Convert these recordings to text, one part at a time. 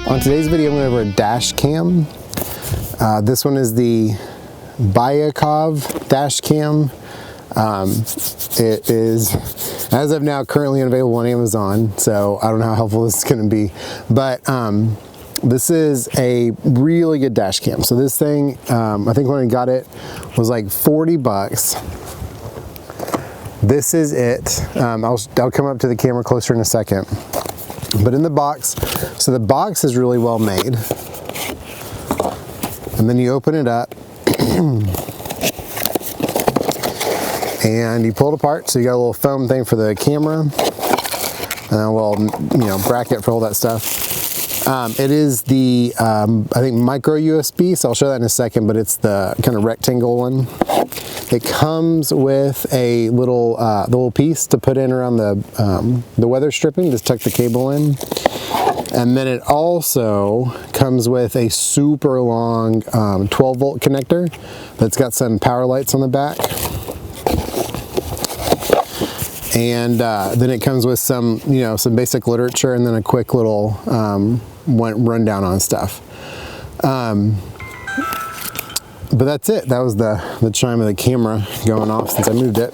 On today's video, I'm going over a dash cam. This one is the Byakov dash cam. It is, as of now, currently unavailable on Amazon, so I don't know how helpful this is going to be. But this is a really good dash cam. So this thing, I think when I got it, was like 40 bucks. This is it. I'll come up to the camera closer in a second. But in the box, so the box is really well made. And then you open it up and you pull it apart. So you got a little foam thing for the camera and a little, bracket for all that stuff. It is the, I think micro USB, so I'll show that in a second, but it's the kind of rectangle one. It comes with a little, the little piece to put in around the weather stripping, just tuck the cable in. And then it also comes with a super long 12 volt connector that's got some power lights on the back. And then it comes with some, some basic literature and then a quick little rundown on stuff. But that's it. That was the chime of the camera going off since I moved it.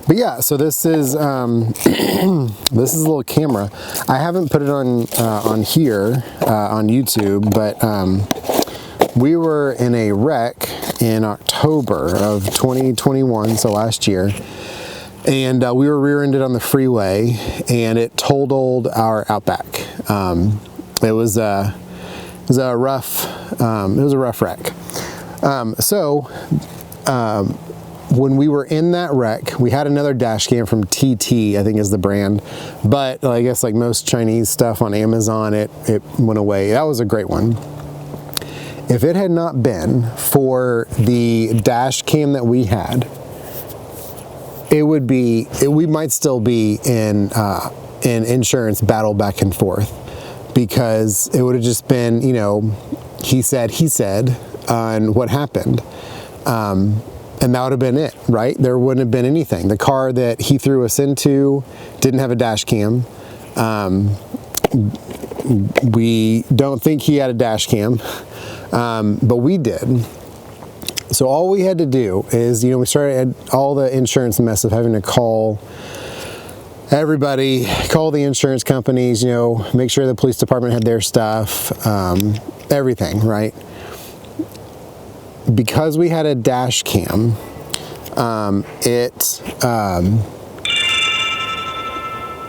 But yeah, so this is this is a little camera. I haven't put it on here on YouTube, but we were in a wreck in October of 2021, so last year, and we were rear-ended on the freeway, and it totaled our Outback. It was a rough wreck. When we were in that wreck, we had another dash cam from TT, I think is the brand, but I guess like most Chinese stuff on Amazon, it went away. That was a great one. If it had not been for the dash cam that we had, we might still be in insurance battle back and forth, because it would have just been, he said, on what happened. And that would have been it, right? There wouldn't have been anything. The car that he threw us into didn't have a dash cam. We don't think he had a dash cam, but we did. So all we had to do is, we started all the insurance mess of having to call everybody, call the insurance companies, make sure the police department had their stuff, everything, right? Because we had a dash cam,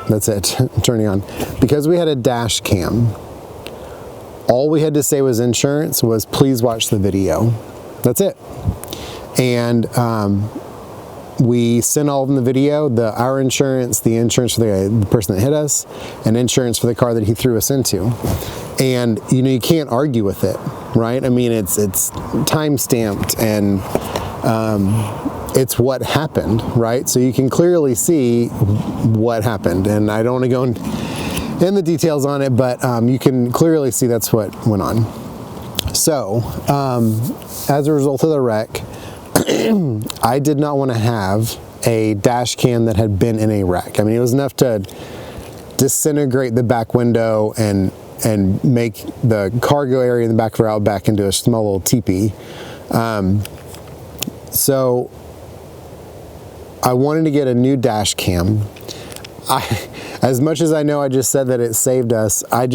that's it, turning on. Because we had a dash cam, all we had to say was insurance was, please watch the video. That's it. And we sent all of them the video, our insurance, the insurance for the person that hit us, and insurance for the car that he threw us into. And you can't argue with it, right? I mean, it's time stamped, and it's what happened, right? So you can clearly see what happened, and I don't want to go in the details on it, but you can clearly see that's what went on. So as a result of the wreck, I did not want to have a dash cam that had been in a wreck. I mean, it was enough to disintegrate the back window and make the cargo area in the back of our Outback into a small little teepee. So I wanted to get a new dash cam. As much as I know I just said that it saved us, I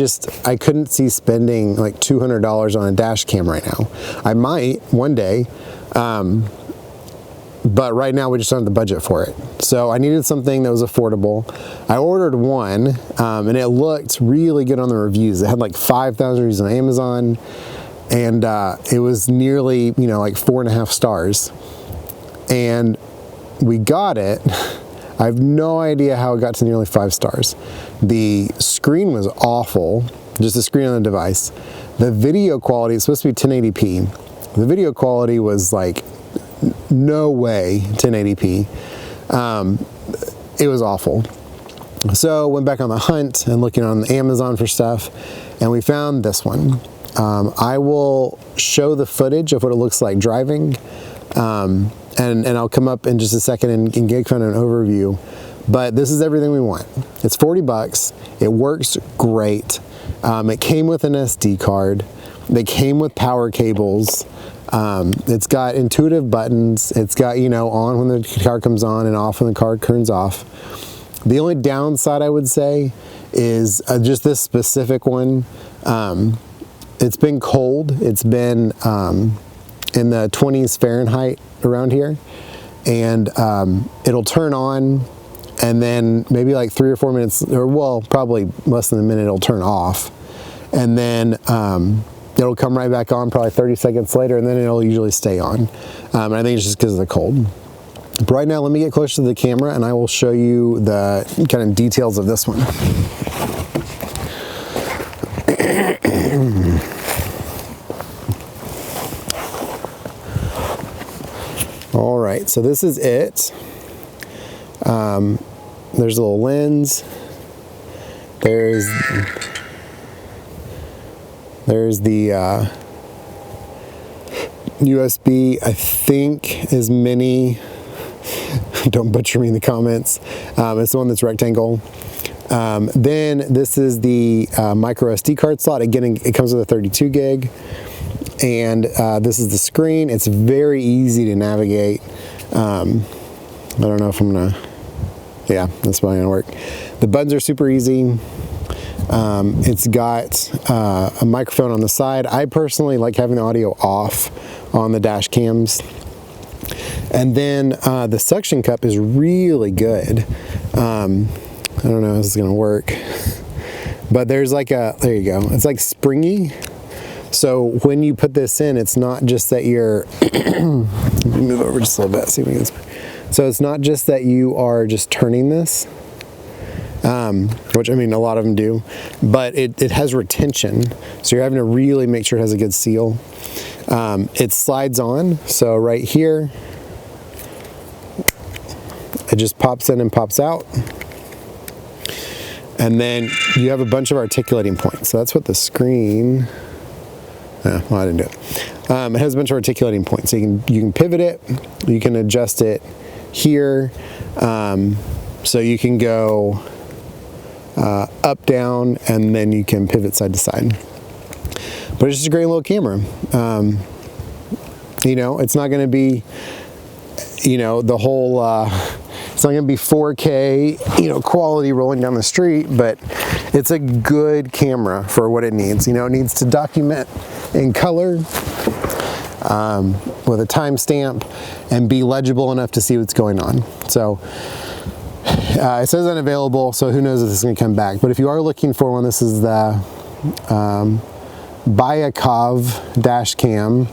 couldn't see spending like $200 on a dash cam right now. I might one day, but right now we just don't have the budget for it. So I needed something that was affordable. I ordered one, and it looked really good on the reviews. It had like 5,000 reviews on Amazon, and it was nearly, like 4.5 stars. And we got it. I have no idea how it got to nearly 5 stars. The screen was awful, just the screen on the device. The video quality, it's supposed to be 1080p. The video quality was like, no way 1080p. It was awful. So went back on the hunt and looking on Amazon for stuff, and we found this one. I will show the footage of what it looks like driving, and I'll come up in just a second and give kind of an overview. But this is everything we want. It's 40 bucks. It works great. It came with an SD card. They came with power cables. It's got intuitive buttons. It's got, you know, on when the car comes on and off when the car turns off. The only downside I would say is just this specific one. It's been cold. It's been in the 20s Fahrenheit around here, and it'll turn on, and then maybe like 3 or 4 minutes, or well, probably less than a minute, it'll turn off, and then it'll come right back on probably 30 seconds later, and then it'll usually stay on. And I think it's just because of the cold. But right now, let me get closer to the camera, and I will show you the kind of details of this one. All right, so this is it. There's a little lens. There's the USB, I think, is mini. Don't butcher me in the comments. It's the one that's rectangle. Then this is the micro SD card slot. Again, it comes with a 32 gig. And this is the screen. It's very easy to navigate. I don't know if I'm gonna, yeah, that's probably gonna work. The buttons are super easy. It's got a microphone on the side. I personally like having the audio off on the dash cams. And then the suction cup is really good. I don't know if this is gonna work, but there's like a, there you go. It's like springy. So when you put this in, it's not just that you're, let me move over just a little bit, see if we can, so it's not just that you are just turning this, which I mean, a lot of them do, but it has retention. So you're having to really make sure it has a good seal. It slides on, so right here, it just pops in and pops out. And then you have a bunch of articulating points. So that's what the screen, well, I didn't do it. It has a bunch of articulating points. So you can pivot it, you can adjust it here. So you can go up, down, and then you can pivot side to side. But it's just a great little camera. You know, it's not going to be, you know, the whole, it's not going to be 4K, you know, quality rolling down the street, but it's a good camera for what it needs. You know, it needs to document in color with a timestamp and be legible enough to see what's going on. So it says unavailable, so who knows if this is going to come back. But if you are looking for one, this is the Byakov dash cam.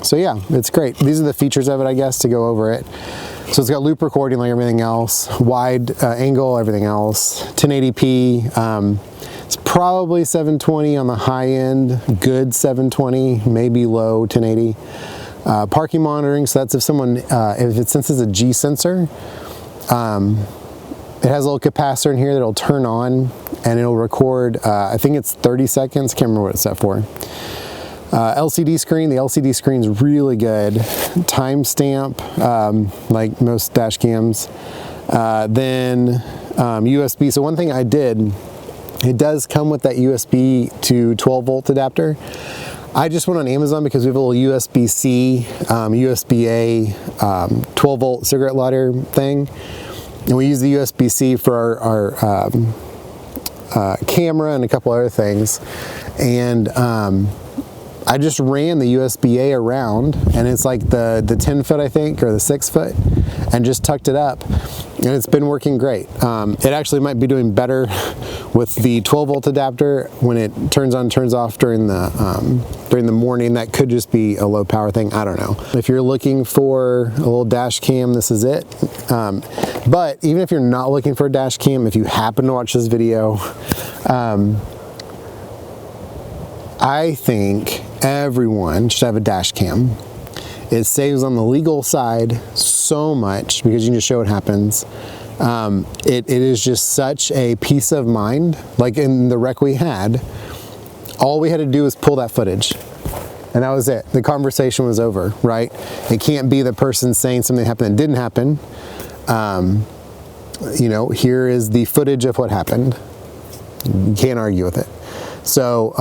So yeah, it's great. These are the features of it, I guess, to go over it. So it's got loop recording like everything else, wide angle, everything else, 1080p. It's probably 720 on the high end, good 720, maybe low 1080. Parking monitoring, so that's if someone, if it senses a G sensor, it has a little capacitor in here that'll turn on and it'll record, I think it's 30 seconds, can't remember what it's set for. LCD screen, the LCD screen is really good. Timestamp, like most dash cams. Then USB, so one thing I did, it does come with that USB to 12 volt adapter. I just went on Amazon because we have a little USB-C, USB-A, 12 volt cigarette lighter thing. And we use the USB-C for our camera and a couple other things. And I just ran the USB-A around, and it's like the 10 foot, I think, or the 6 foot, and just tucked it up. And it's been working great. It actually might be doing better with the 12 volt adapter when it turns on, turns off during the morning. That could just be a low power thing. I don't know. If you're looking for a little dash cam, this is it. But even if you're not looking for a dash cam, if you happen to watch this video, I think everyone should have a dash cam. It saves on the legal side so much because you can just show what happens. It is just such a peace of mind. Like in the wreck we had, all we had to do was pull that footage. And that was it. The conversation was over, right? It can't be the person saying something happened that didn't happen. You know, here is the footage of what happened. You can't argue with it. So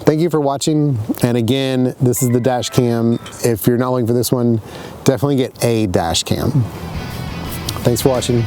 thank you for watching. And again, this is the dash cam. If you're not looking for this one, definitely get a dash cam. Thanks for watching.